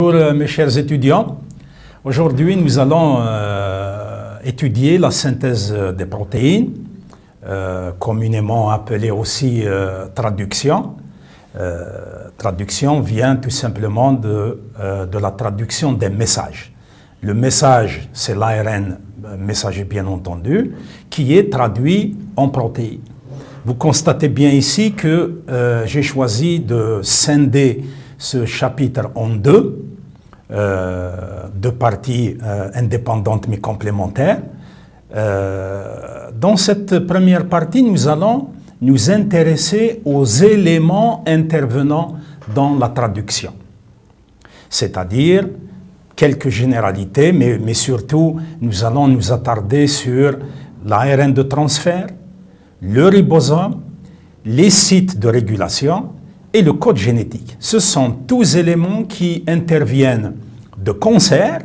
Bonjour mes chers étudiants. Aujourd'hui nous allons étudier la synthèse des protéines, communément appelée aussi traduction. Traduction vient tout simplement de la traduction des messages. Le message, c'est l'ARN messager bien entendu, qui est traduit en protéines. Vous constatez bien ici que j'ai choisi de scinder ce chapitre en deux parties indépendantes mais complémentaires. Dans cette première partie, nous allons nous intéresser aux éléments intervenant dans la traduction. C'est-à-dire quelques généralités, mais surtout nous allons nous attarder sur l'ARN de transfert, le ribosome, les sites de régulation et le code génétique. Ce sont tous éléments qui interviennent de concert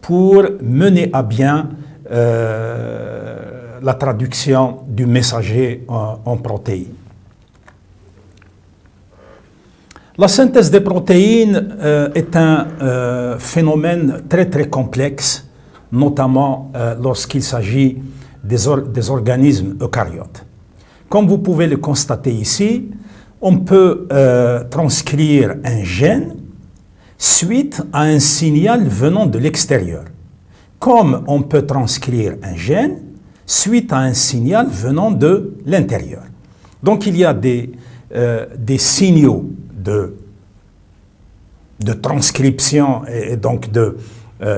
pour mener à bien la traduction du messager en protéines. La synthèse des protéines est un phénomène très complexe, notamment lorsqu'il s'agit des organismes eucaryotes. Comme vous pouvez le constater ici, on peut transcrire un gène suite à un signal venant de l'extérieur, comme on peut transcrire un gène suite à un signal venant de l'intérieur. Donc il y a des signaux de transcription et donc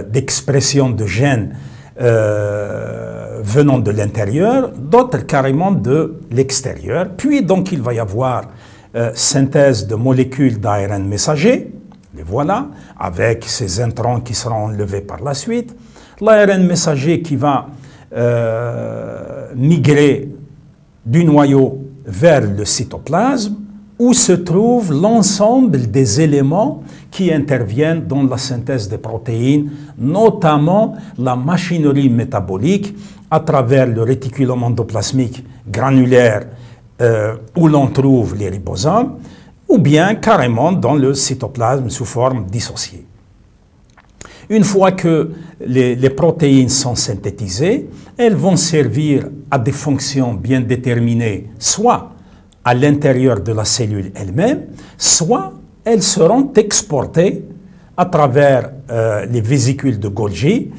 d'expression de gènes venant de l'intérieur, d'autres carrément de l'extérieur. Puis donc il va y avoir synthèse de molécules d'ARN messager, les voilà, avec ces introns qui seront enlevés par la suite. L'ARN messager qui va migrer du noyau vers le cytoplasme, où se trouve l'ensemble des éléments qui interviennent dans la synthèse des protéines, notamment la machinerie métabolique à travers le réticulum endoplasmique granulaire où l'on trouve les ribosomes, ou bien carrément dans le cytoplasme sous forme dissociée. Une fois que les protéines sont synthétisées, elles vont servir à des fonctions bien déterminées, soit à l'intérieur de la cellule elle-même, soit elles seront exportées à travers les vésicules de Golgi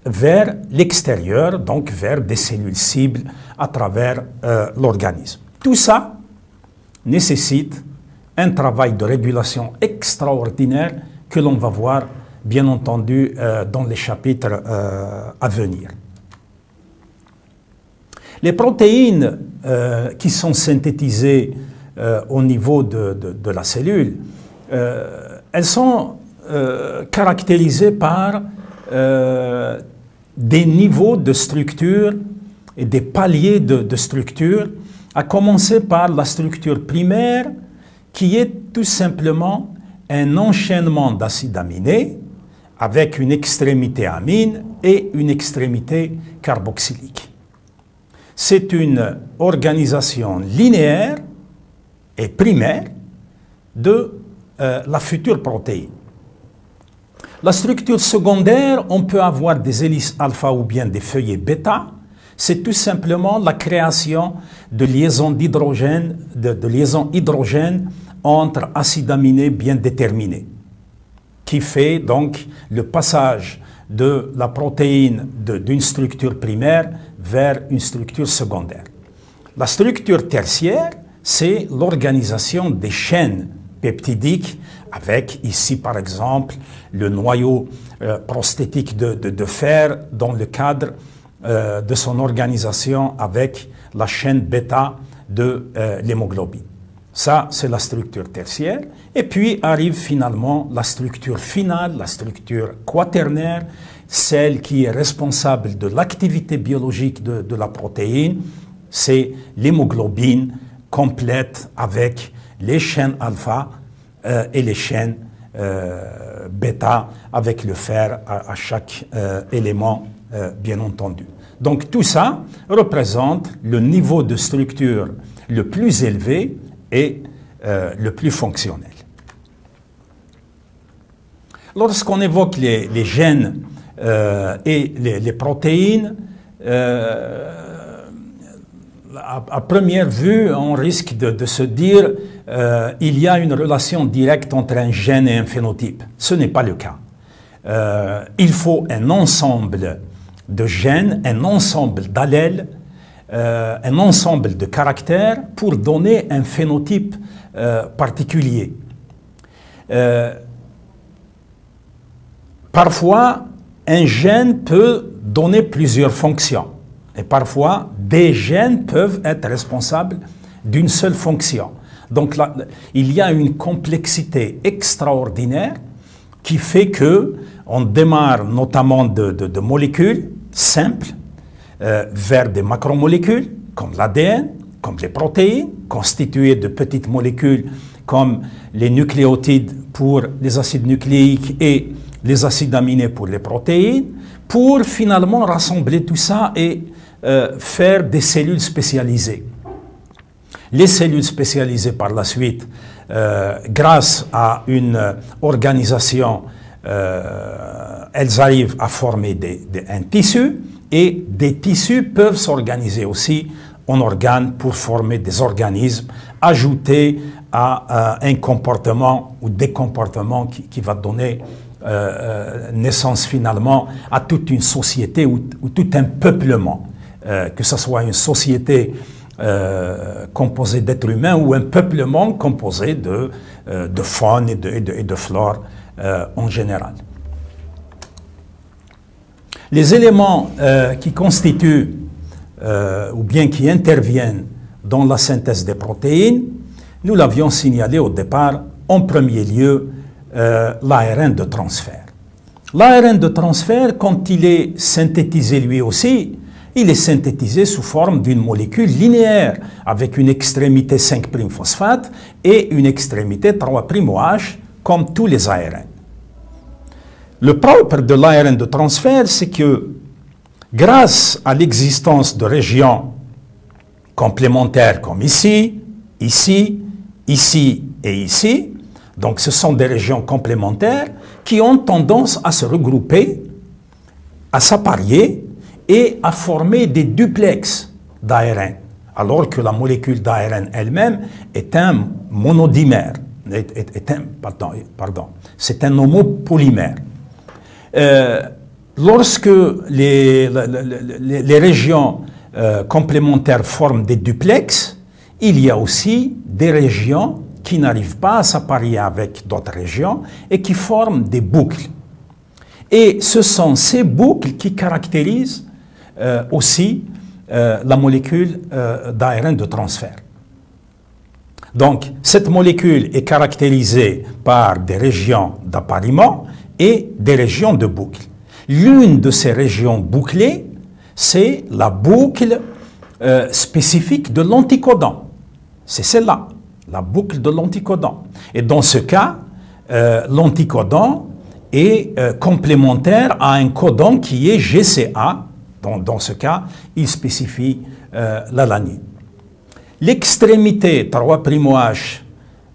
vers l'extérieur, donc vers des cellules cibles à travers l'organisme. Tout ça nécessite un travail de régulation extraordinaire que l'on va voir, bien entendu, dans les chapitres à venir. Les protéines qui sont synthétisées au niveau de la cellule, elles sont caractérisées par des niveaux de structure et des paliers de structure, à commencer par la structure primaire qui est tout simplement un enchaînement d'acides aminés avec une extrémité amine et une extrémité carboxylique. C'est une organisation linéaire et primaire de la future protéine. La structure secondaire, on peut avoir des hélices alpha ou bien des feuillets bêta. C'est tout simplement la création de liaisons d'hydrogène, de liaisons hydrogène entre acides aminés bien déterminés, qui fait donc le passage de la protéine d'une structure primaire vers une structure secondaire. La structure tertiaire, c'est l'organisation des chaînes peptidiques, avec ici par exemple le noyau prosthétique de fer dans le cadre de son organisation avec la chaîne bêta de l'hémoglobine. Ça, c'est la structure tertiaire. Et puis arrive finalement la structure finale, la structure quaternaire, celle qui est responsable de l'activité biologique de la protéine. C'est l'hémoglobine complète avec les chaînes alpha et les chaînes bêta avec le fer à chaque élément, bien entendu. Donc tout ça représente le niveau de structure le plus élevé et le plus fonctionnel. Lorsqu'on évoque les gènes et les protéines, à première vue, on risque de se dire il y a une relation directe entre un gène et un phénotype. Ce n'est pas le cas. Il faut un ensemble de gènes, un ensemble d'allèles, un ensemble de caractères pour donner un phénotype particulier. Parfois, un gène peut donner plusieurs fonctions. Et parfois, des gènes peuvent être responsables d'une seule fonction. Donc là, il y a une complexité extraordinaire qui fait que on démarre notamment de molécules simples vers des macromolécules comme l'ADN, comme les protéines, constituées de petites molécules comme les nucléotides pour les acides nucléiques et les acides aminés pour les protéines, pour finalement rassembler tout ça et faire des cellules spécialisées. Les cellules spécialisées par la suite, grâce à une organisation, elles arrivent à former un tissu, et des tissus peuvent s'organiser aussi en organes pour former des organismes, ajoutés à un comportement ou des comportements qui va donner naissance finalement à toute une société ou tout un peuplement, que ce soit une société composée d'êtres humains ou un peuplement composé de faune et de flore en général. Les éléments qui constituent ou bien qui interviennent dans la synthèse des protéines, nous l'avions signalé au départ, en premier lieu, l'ARN de transfert. L'ARN de transfert, quand il est synthétisé lui aussi, il est synthétisé sous forme d'une molécule linéaire avec une extrémité 5'-phosphate et une extrémité 3'-OH comme tous les ARN. Le propre de l'ARN de transfert, c'est que grâce à l'existence de régions complémentaires comme ici, ici, ici et ici, donc ce sont des régions complémentaires qui ont tendance à se regrouper, à s'apparier et à former des duplexes d'ARN, alors que la molécule d'ARN elle-même est un monodimère, c'est un homopolymère. Lorsque les régions complémentaires forment des duplexes, il y a aussi des régions qui n'arrivent pas à s'apparier avec d'autres régions et qui forment des boucles. Et ce sont ces boucles qui caractérisent aussi la molécule d'ARN de transfert. Donc, cette molécule est caractérisée par des régions d'appariement et des régions de boucles. L'une de ces régions bouclées, c'est la boucle spécifique de l'anticodon. C'est celle-là, la boucle de l'anticodon. Et dans ce cas, l'anticodon est complémentaire à un codon qui est GCA. Dans ce cas, il spécifie l'alanine. L'extrémité 3'OH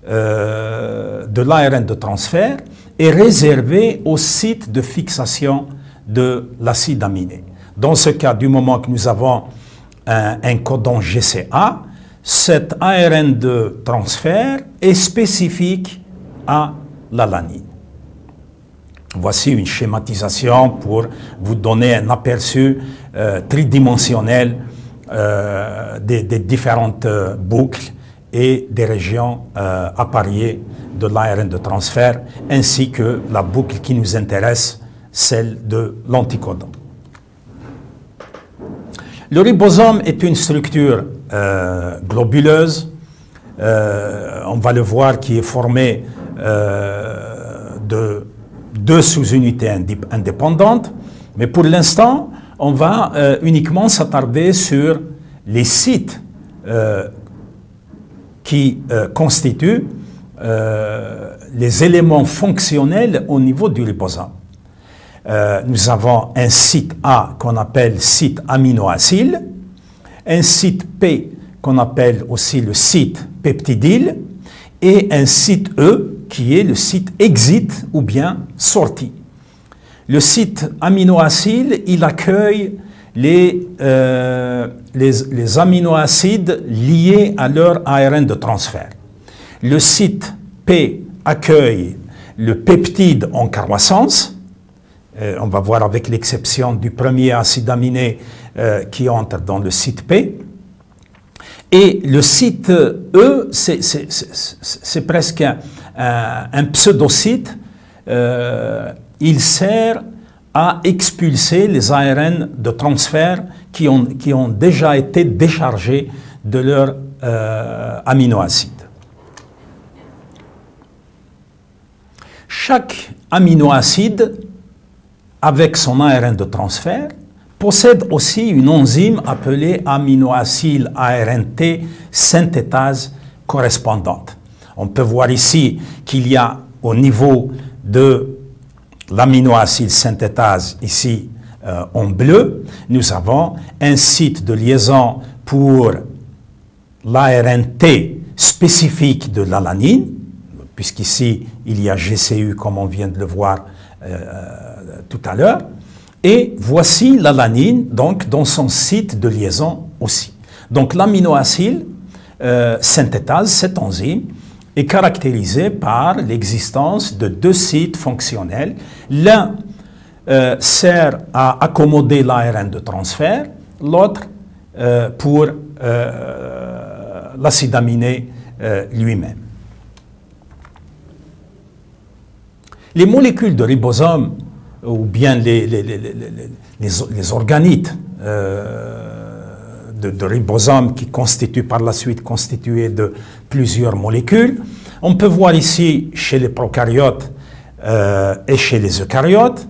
de l'ARN de transfert est réservée au site de fixation de l'acide aminé. Dans ce cas, du moment que nous avons un codon GCA, cet ARN de transfert est spécifique à l'alanine. Voici une schématisation pour vous donner un aperçu tridimensionnel des différentes boucles et des régions appariées de l'ARN de transfert, ainsi que la boucle qui nous intéresse, celle de l'anticodon. Le ribosome est une structure globuleuse, on va le voir, qui est formée de deux sous-unités indépendantes, mais pour l'instant, on va uniquement s'attarder sur les sites qui constituent les éléments fonctionnels au niveau du ribosome. Nous avons un site A qu'on appelle site aminoacyle, un site P qu'on appelle aussi le site peptidyle, et un site E qui est le site exit ou bien sortie. Le site aminoacide, il accueille les aminoacides liés à leur ARN de transfert. Le site P accueille le peptide en croissance. On va voir avec l'exception du premier acide aminé qui entre dans le site P. Et le site E, c'est presque un pseudosite. Il sert à expulser les ARN de transfert qui ont déjà été déchargés de leur aminoacide. Chaque aminoacide, avec son ARN de transfert, possède aussi une enzyme appelée aminoacyl ARNT synthétase correspondante. On peut voir ici qu'il y a au niveau de l'aminoacyl synthétase, ici en bleu, nous avons un site de liaison pour l'ARNT spécifique de l'alanine, puisqu'ici il y a GCU comme on vient de le voir tout à l'heure. Et voici l'alanine, donc, dans son site de liaison aussi. Donc, l'aminoacyl synthétase, cette enzyme, est caractérisée par l'existence de deux sites fonctionnels. L'un sert à accommoder l'ARN de transfert, l'autre pour l'acide aminé lui-même. Les molécules de ribosome ou bien les organites de ribosome qui constituent par la suite constitués de plusieurs molécules. On peut voir ici chez les prokaryotes et chez les eucaryotes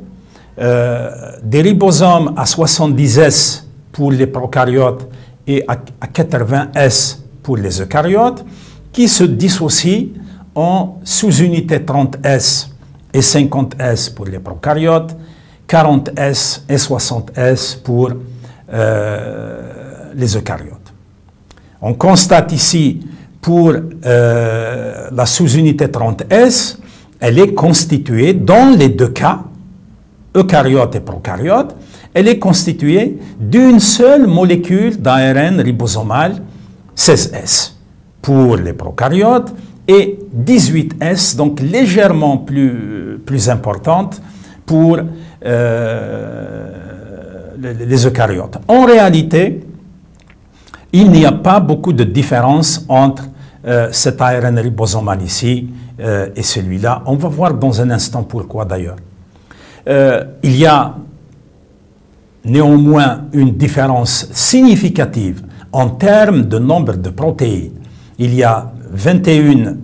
des ribosomes à 70S pour les prokaryotes et à 80S pour les eucaryotes qui se dissocient en sous-unités 30S et 50S pour les prokaryotes, 40S et 60S pour les eucaryotes. On constate ici pour la sous-unité 30S, elle est constituée dans les deux cas, eucaryotes et prokaryotes, elle est constituée d'une seule molécule d'ARN ribosomal 16S pour les prokaryotes et 18S, donc légèrement plus importante pour les eucaryotes. En réalité, il n'y a pas beaucoup de différence entre cet ARN ribosomal ici et celui-là. On va voir dans un instant pourquoi d'ailleurs. Il y a néanmoins une différence significative en termes de nombre de protéines. Il y a 21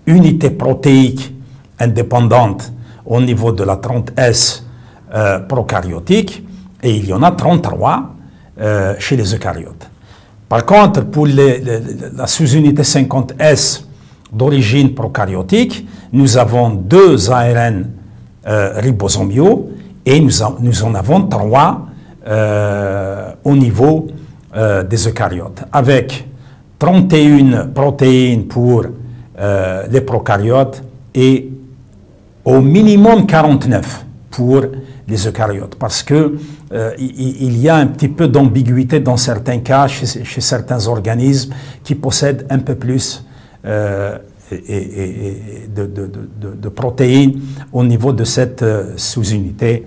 unités protéiques indépendantes au niveau de la 30S prokaryotique et il y en a 33 chez les eucaryotes. Par contre, pour la sous-unité 50S d'origine prokaryotique, nous avons 2 ARN ribosomiaux et nous en avons 3 au niveau des eucaryotes, avec 31 protéines pour les prokaryotes et au minimum 49 pour les eucaryotes, parce que il y a un petit peu d'ambiguïté dans certains cas chez certains organismes qui possèdent un peu plus de protéines au niveau de cette sous-unité.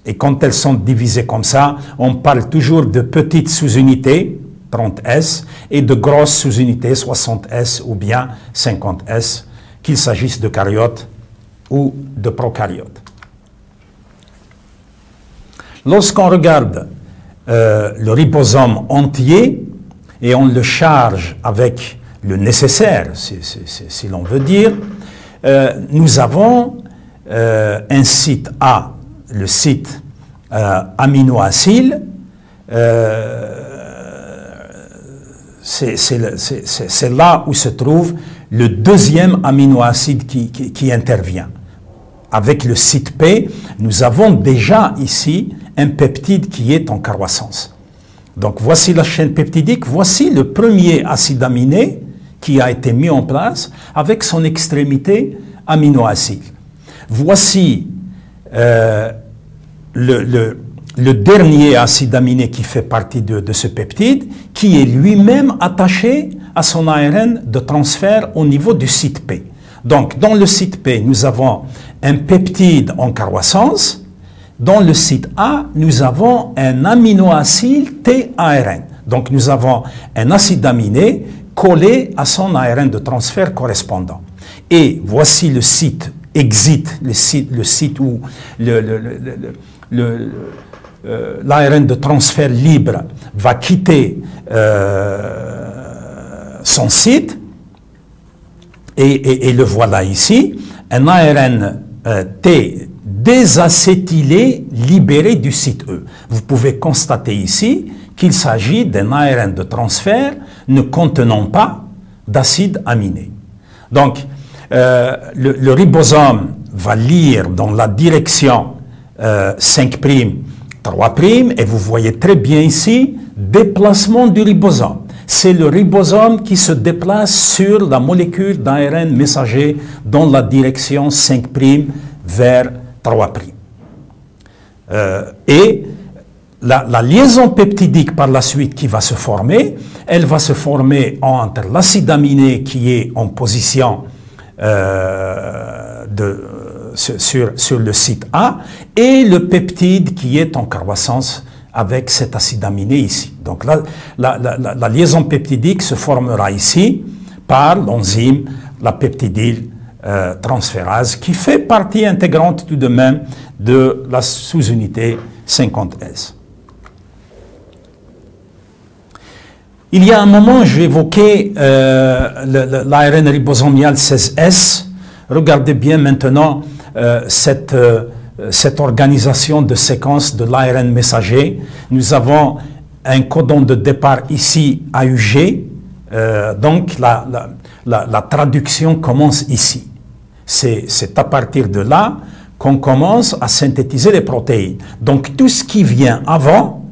Et quand elles sont divisées comme ça, on parle toujours de petites sous-unités, 30S, et de grosses sous-unités, 60S ou bien 50S, qu'il s'agisse de caryotes ou de prokaryotes. Lorsqu'on regarde le ribosome entier et on le charge avec le nécessaire, si l'on veut dire, nous avons un site A, le site aminoacyl, c'est là où se trouve le deuxième aminoacide qui intervient. Avec le site P, nous avons déjà ici un peptide qui est en croissance. Donc voici la chaîne peptidique, voici le premier acide aminé qui a été mis en place avec son extrémité aminoacide. Voici le dernier acide aminé qui fait partie de ce peptide, qui est lui-même attaché à son ARN de transfert au niveau du site P. Donc, dans le site P, nous avons un peptide en croissance. Dans le site A, nous avons un aminoacide TARN. Donc, nous avons un acide aminé collé à son ARN de transfert correspondant. Et voici le site exit, le site où l'ARN de transfert libre va quitter son site. Et le voilà ici, un ARN T désacétylé libéré du site E. Vous pouvez constater ici qu'il s'agit d'un ARN de transfert ne contenant pas d'acide aminé. Donc, le ribosome va lire dans la direction 5', 3', et vous voyez très bien ici, déplacement du ribosome. C'est le ribosome qui se déplace sur la molécule d'ARN messager dans la direction 5' vers 3'. Et la liaison peptidique par la suite qui va se former, elle va se former entre l'acide aminé qui est en position sur le site A et le peptide qui est en croissance avec cet acide aminé ici. Donc la liaison peptidique se formera ici par l'enzyme, la peptidyl transférase, qui fait partie intégrante tout de même de la sous-unité 50S. Il y a un moment, j'évoquais l'ARN ribosomial 16S. Regardez bien maintenant cette organisation de séquence de l'ARN messager. Nous avons un codon de départ ici AUG, donc la traduction commence ici. C'est à partir de là qu'on commence à synthétiser les protéines. Donc tout ce qui vient avant,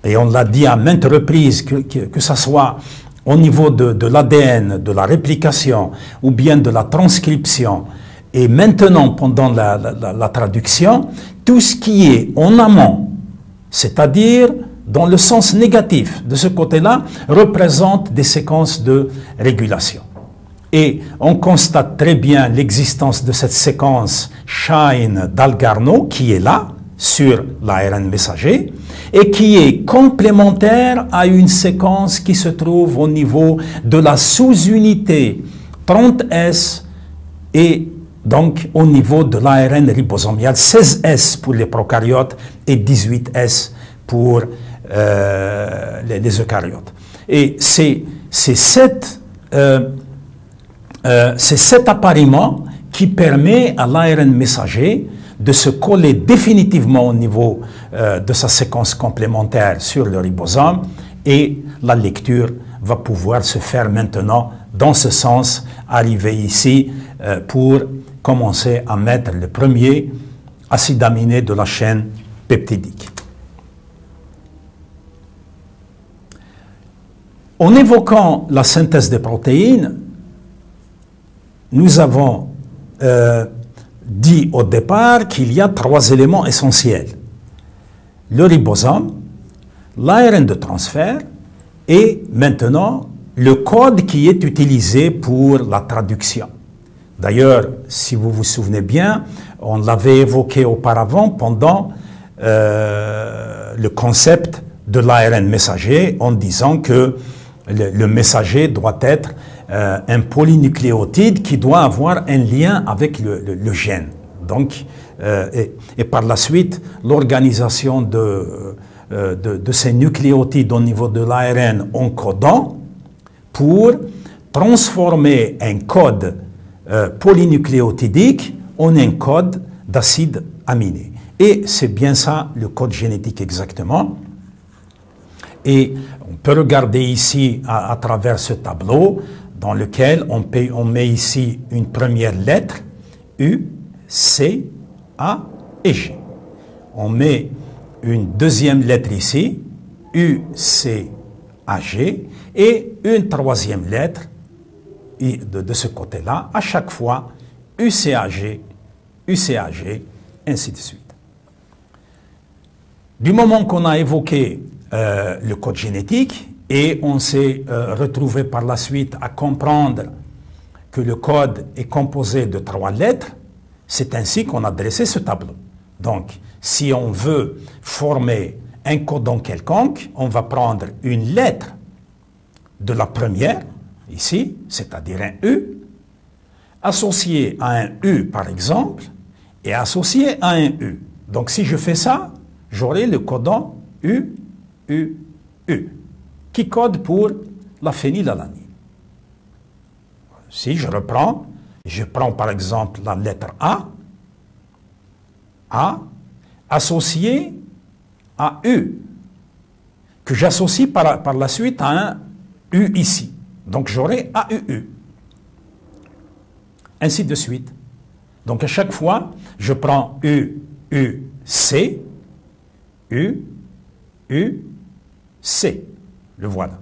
et on l'a dit à maintes reprises, que ce soit au niveau de l'ADN, de la réplication, ou bien de la transcription, et maintenant pendant la traduction, tout ce qui est en amont, c'est-à-dire dans le sens négatif de ce côté-là, représente des séquences de régulation. Et on constate très bien l'existence de cette séquence Shine d'Algarno qui est là, sur l'ARN messager, et qui est complémentaire à une séquence qui se trouve au niveau de la sous-unité 30S et donc au niveau de l'ARN ribosomial 16S pour les prokaryotes et 18S pour les eucaryotes. Et c'est cet appariement qui permet à l'ARN messager de se coller définitivement au niveau de sa séquence complémentaire sur le ribosome, et la lecture va pouvoir se faire maintenant dans ce sens, arriver ici pour commencer à mettre le premier acide aminé de la chaîne peptidique. En évoquant la synthèse des protéines, nous avons dit au départ qu'il y a 3 éléments essentiels: le ribosome, l'ARN de transfert et maintenant le code qui est utilisé pour la traduction. D'ailleurs, si vous vous souvenez bien, on l'avait évoqué auparavant pendant le concept de l'ARN messager, en disant que le messager doit être un polynucléotide qui doit avoir un lien avec le gène. Donc, et par la suite, l'organisation de ces nucléotides au niveau de l'ARN en codant pour transformer un code polynucléotidique en un code d'acide aminé. Et c'est bien ça le code génétique exactement. Et on peut regarder ici à travers ce tableau dans lequel on met ici une première lettre, U, C, A et G. On met une deuxième lettre ici, U, C, A, G, et une troisième lettre, de ce côté-là, à chaque fois, UCAG, UCAG, ainsi de suite. Du moment qu'on a évoqué le code génétique et on s'est retrouvé par la suite à comprendre que le code est composé de 3 lettres, c'est ainsi qu'on a dressé ce tableau. Donc, si on veut former un codon quelconque, on va prendre une lettre de la première, ici, c'est-à-dire un U, associé à un U par exemple, et associé à un U. Donc si je fais ça, j'aurai le codon U, U, U, qui code pour la phénylalanine. Si je reprends, je prends par exemple la lettre A, associé à U, que j'associe par la suite à un U ici. Donc j'aurai AUU. Ainsi de suite. Donc à chaque fois, je prends U, U, C, U, U, C. Le voilà.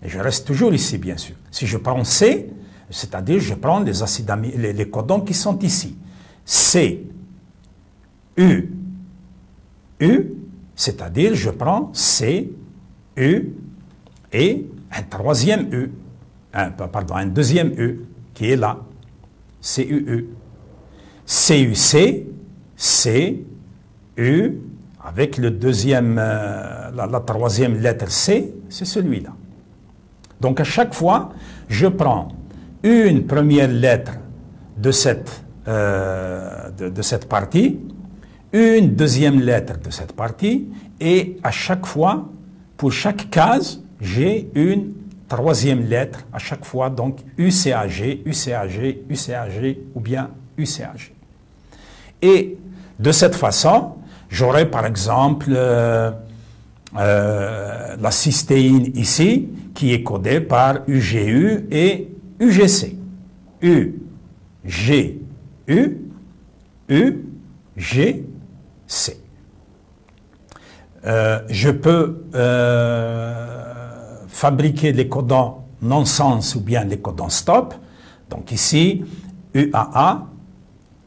Et je reste toujours ici, bien sûr. Si je prends C, c'est-à-dire je prends les acides les codons qui sont ici. C, U, U, c'est-à-dire je prends C, U et un troisième U, un deuxième U qui est là, CUU. CUC, C, U, avec le deuxième, la troisième lettre C, c'est celui-là. Donc à chaque fois, je prends une première lettre de cette partie, une deuxième lettre de cette partie, et à chaque fois, pour chaque case, j'ai une troisième lettre, à chaque fois, donc UCAG, UCAG, UCAG ou bien UCAG. Et de cette façon, j'aurai par exemple la cystéine ici, qui est codée par UGU et UGC. U, G, U, U, G, C. Je peux fabriquer les codons non-sens ou bien les codons stop. Donc ici, UAA,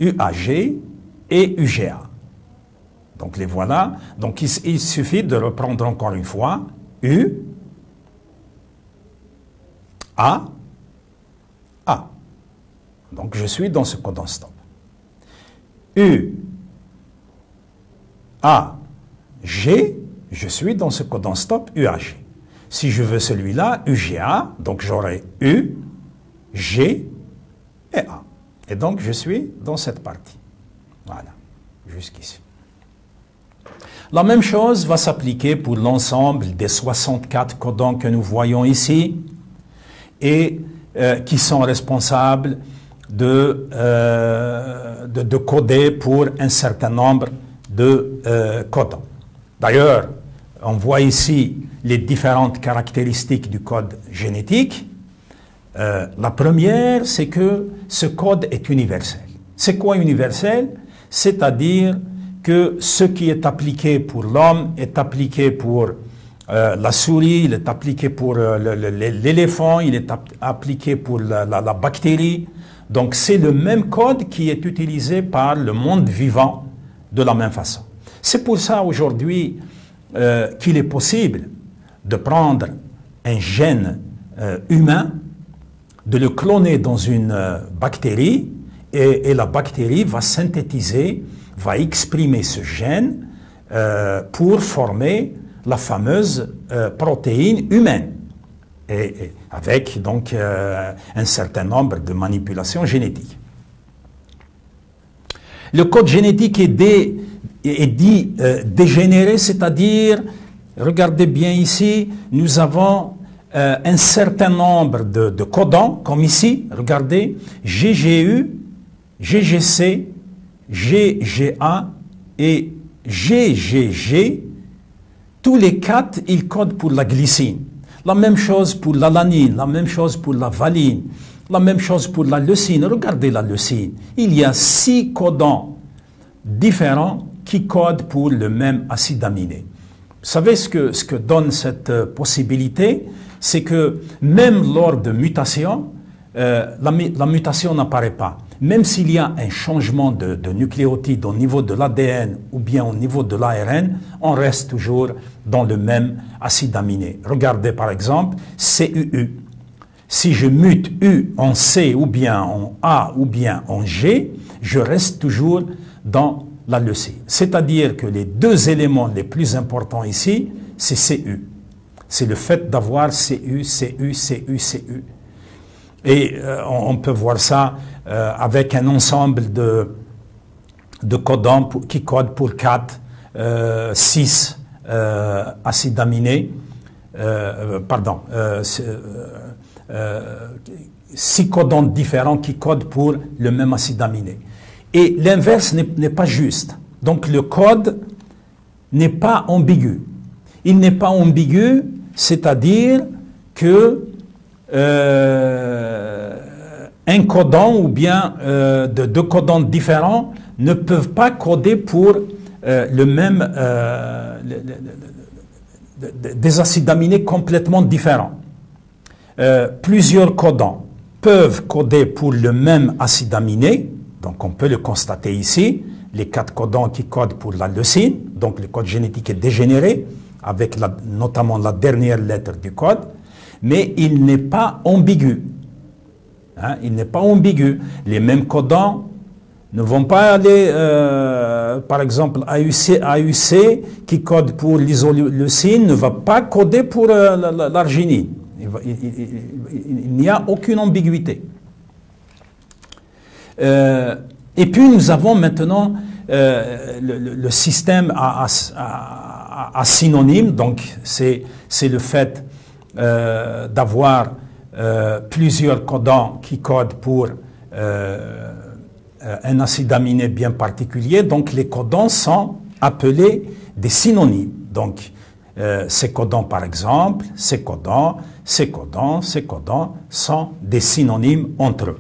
UAG et UGA. Donc les voilà. Donc il suffit de reprendre encore une fois U, A, A. Donc je suis dans ce codon stop. U, A, G, je suis dans ce codon stop UAG. Si je veux celui-là, UGA, donc j'aurai U, G et A. Et donc je suis dans cette partie. Voilà, jusqu'ici. La même chose va s'appliquer pour l'ensemble des 64 codons que nous voyons ici et qui sont responsables de coder pour un certain nombre de codons. D'ailleurs, on voit ici les différentes caractéristiques du code génétique. La première, c'est que ce code est universel. C'est quoi universel? C'est-à-dire que ce qui est appliqué pour l'homme est appliqué pour la souris, il est appliqué pour l'éléphant, il est appliqué pour la bactérie. Donc c'est le même code qui est utilisé par le monde vivant de la même façon. C'est pour ça aujourd'hui qu'il est possible de prendre un gène humain, de le cloner dans une bactérie et la bactérie va synthétiser, va exprimer ce gène pour former la fameuse protéine humaine et avec donc un certain nombre de manipulations génétiques. Le code génétique est dit dégénéré, c'est-à-dire, regardez bien ici, nous avons un certain nombre de codons, comme ici, regardez, GGU, GGC, GGA et GGG, tous les 4, ils codent pour la glycine. La même chose pour l'alanine, la même chose pour la valine, la même chose pour la leucine. Regardez la leucine. Il y a 6 codons différents qui codent pour le même acide aminé. Vous savez ce que donne cette possibilité? C'est que même lors de mutation, la mutation n'apparaît pas. Même s'il y a un changement de nucléotide au niveau de l'ADN ou bien au niveau de l'ARN, on reste toujours dans le même acide aminé. Regardez par exemple CUU. Si je mute U en C ou bien en A ou bien en G, je reste toujours dans la leucine. C'est-à-dire que les deux éléments les plus importants ici, c'est CU. C'est le fait d'avoir CU, CU, CU, CU. Et on peut voir ça avec un ensemble de codons qui codent pour 4, 6 acides aminés, 6 codons différents qui codent pour le même acide aminé. Et l'inverse n'est pas juste. Donc le code n'est pas ambigu. Il n'est pas ambigu, c'est-à-dire que un codon ou bien deux codons différents ne peuvent pas coder pour le même des acides aminés complètement différents. Plusieurs codons peuvent coder pour le même acide aminé, donc on peut le constater ici, les 4 codons qui codent pour la leucine, donc le code génétique est dégénéré, avec notamment la dernière lettre du code, mais il n'est pas ambigu. Hein, il n'est pas ambigu. Les mêmes codons ne vont pas aller, par exemple, AUC qui code pour l'isoleucine ne va pas coder pour l'arginine. Il n'y a aucune ambiguïté. Et puis nous avons maintenant le système à synonyme, donc c'est le fait d'avoir plusieurs codons qui codent pour un acide aminé bien particulier, donc les codons sont appelés des synonymes. Donc ces codons par exemple, ces codons sont des synonymes entre eux.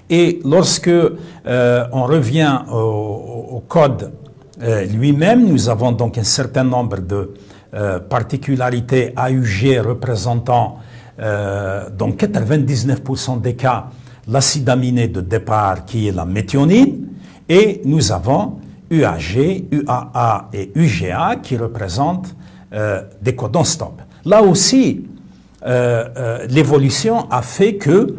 Et lorsque on revient au code lui-même, nous avons donc un certain nombre de particularités AUG représentant dans 99% des cas l'acide aminé de départ qui est la méthionine, et nous avons UAG, UAA et UGA qui représentent des codons stop. Là aussi, l'évolution a fait que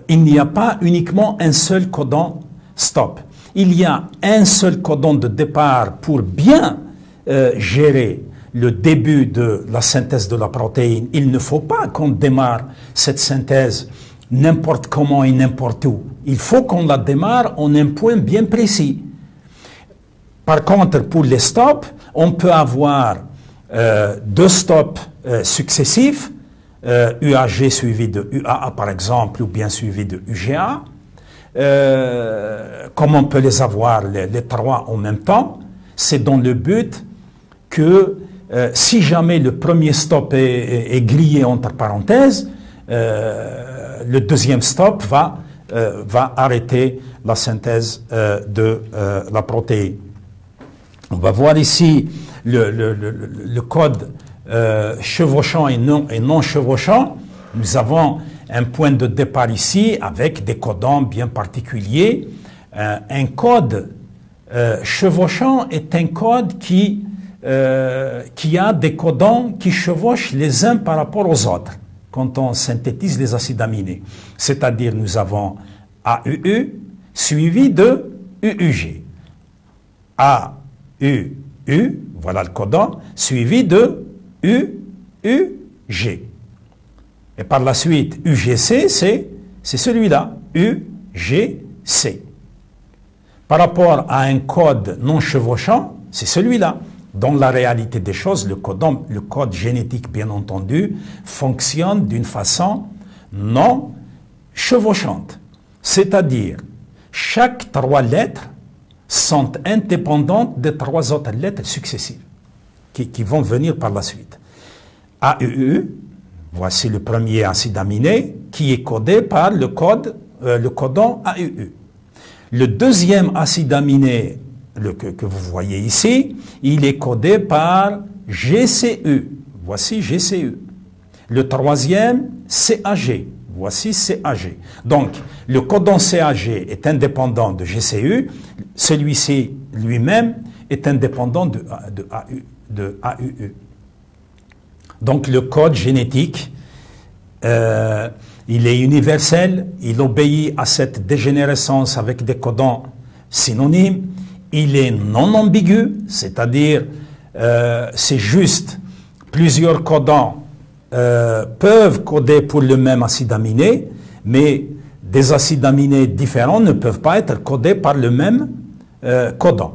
il n'y a pas uniquement un seul codon stop. Il y a un seul codon de départ pour bien gérer le début de la synthèse de la protéine. Il ne faut pas qu'on démarre cette synthèse n'importe comment et n'importe où. Il faut qu'on la démarre en un point bien précis. Par contre, pour les stops, on peut avoir 2 stops successifs, UAG suivi de UAA par exemple, ou bien suivi de UGA. Comme on peut les avoir les 3 en même temps, c'est dans le but que si jamais le premier stop est grillé entre parenthèses, le deuxième stop va arrêter la synthèse de la protéine. On va voir ici le code chevauchant et non chevauchant. Nous avons un point de départ ici avec des codons bien particuliers. Un code chevauchant est un code qui a des codons qui chevauchent les uns par rapport aux autres quand on synthétise les acides aminés. C'est-à-dire nous avons AUU suivi de UUG. AUU, voilà le codon, suivi de UUG. Et par la suite, UGC, c'est celui-là, UGC. Par rapport à un code non chevauchant, c'est celui-là. Dans la réalité des choses, le code génétique, bien entendu, fonctionne d'une façon non chevauchante. C'est-à-dire, chaque 3 lettres sont indépendantes des 3 autres lettres successives qui vont venir par la suite. AUU, voici le premier acide aminé qui est codé par le codon AUU. Le deuxième acide aminé que vous voyez ici, il est codé par GCU. Voici GCU. Le troisième, CAG. Voici CAG. Donc, le codon CAG est indépendant de GCU. Celui-ci lui-même est indépendant de AUU. Donc, le code génétique, il est universel. Il obéit à cette dégénérescence avec des codons synonymes. Il est non ambigu, c'est-à-dire c'est juste plusieurs codons peuvent coder pour le même acide aminé, mais des acides aminés différents ne peuvent pas être codés par le même codon.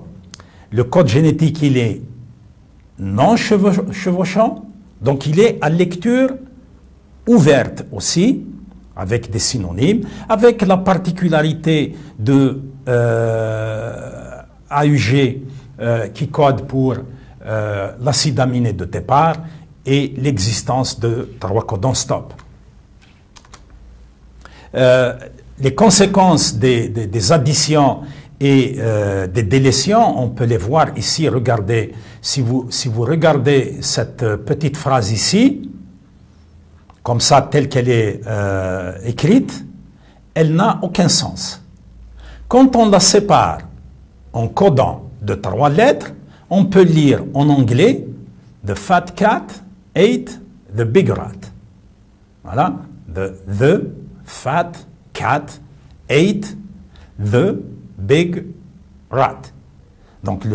Le code génétique, il est non chevauchant, donc il est à lecture ouverte aussi, avec des synonymes, avec la particularité de AUG qui code pour l'acide aminé de départ et l'existence de 3 codons stop. Les conséquences des additions et des délétions, on peut les voir ici. Regardez, si vous regardez cette petite phrase ici, comme ça, telle qu'elle est écrite, elle n'a aucun sens. Quand on la sépare en codons de 3 lettres, on peut lire en anglais « The fat cat ate the big rat ». Voilà. The fat cat ate the big rat. Donc,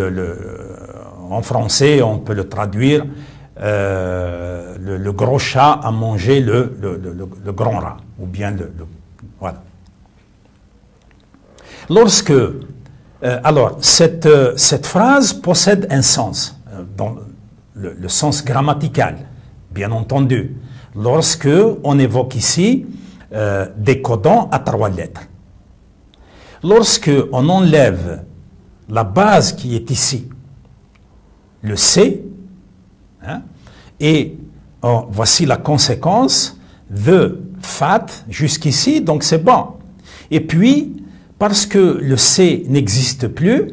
en français, on peut le traduire le gros chat a mangé le grand rat, ou bien voilà. Lorsque, alors, cette phrase possède un sens, dans le sens grammatical, bien entendu, lorsque on évoque ici des codons à 3 lettres. Lorsque on enlève la base qui est ici, le C, hein, et voici la conséquence, the fat jusqu'ici, donc c'est bon. Et puis, parce que le C n'existe plus,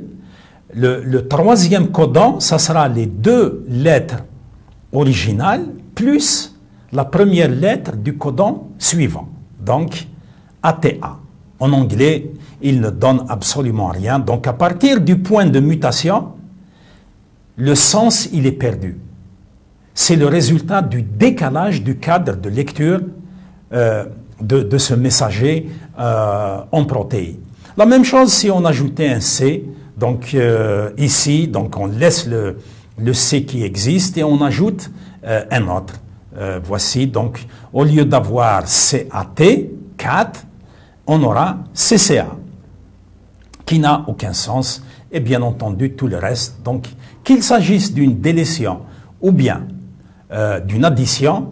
le troisième codon, ça sera les 2 lettres originales plus la première lettre du codon suivant, donc ATA. En anglais, il ne donne absolument rien. Donc à partir du point de mutation, le sens, il est perdu. C'est le résultat du décalage du cadre de lecture de ce messager en protéine. La même chose si on ajoutait un C, donc ici, donc on laisse le C qui existe et on ajoute un autre. Voici, donc au lieu d'avoir CAT, CAT, on aura CCA, qui n'a aucun sens, et bien entendu tout le reste. Donc qu'il s'agisse d'une délétion ou bien d'une addition,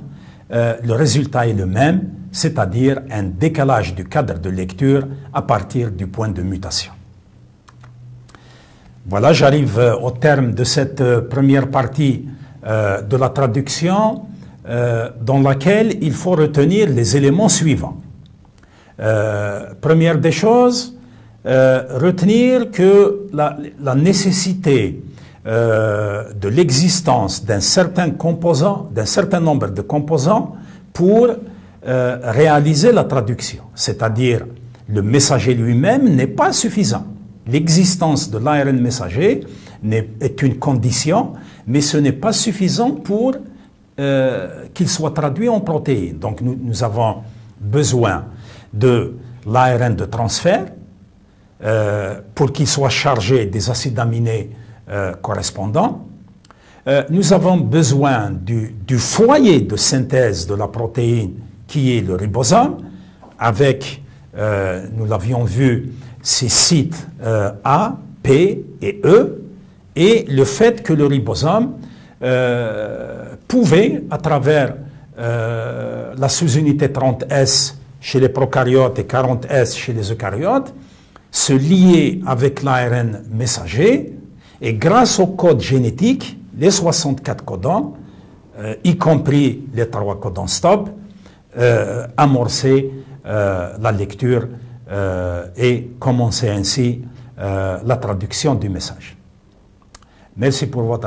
le résultat est le même, c'est-à-dire un décalage du cadre de lecture à partir du point de mutation. Voilà, j'arrive au terme de cette première partie de la traduction dans laquelle il faut retenir les éléments suivants. Première des choses, retenir que la nécessité de l'existence d'un certain composant, d'un certain nombre de composants pour réaliser la traduction. C'est-à-dire, le messager lui-même n'est pas suffisant. L'existence de l'ARN messager est une condition, mais ce n'est pas suffisant pour qu'il soit traduit en protéines. Donc nous avons besoin de l'ARN de transfert pour qu'il soit chargé des acides aminés correspondants. Nous avons besoin du foyer de synthèse de la protéine qui est le ribosome, avec, nous l'avions vu, ces sites A, P et E, et le fait que le ribosome pouvait, à travers la sous-unité 30S chez les prokaryotes et 40S chez les eucaryotes, se lier avec l'ARN messager, et grâce au code génétique, les 64 codons, y compris les 3 codons stop, amorcer la lecture et commencer ainsi la traduction du message. Merci pour votre attention.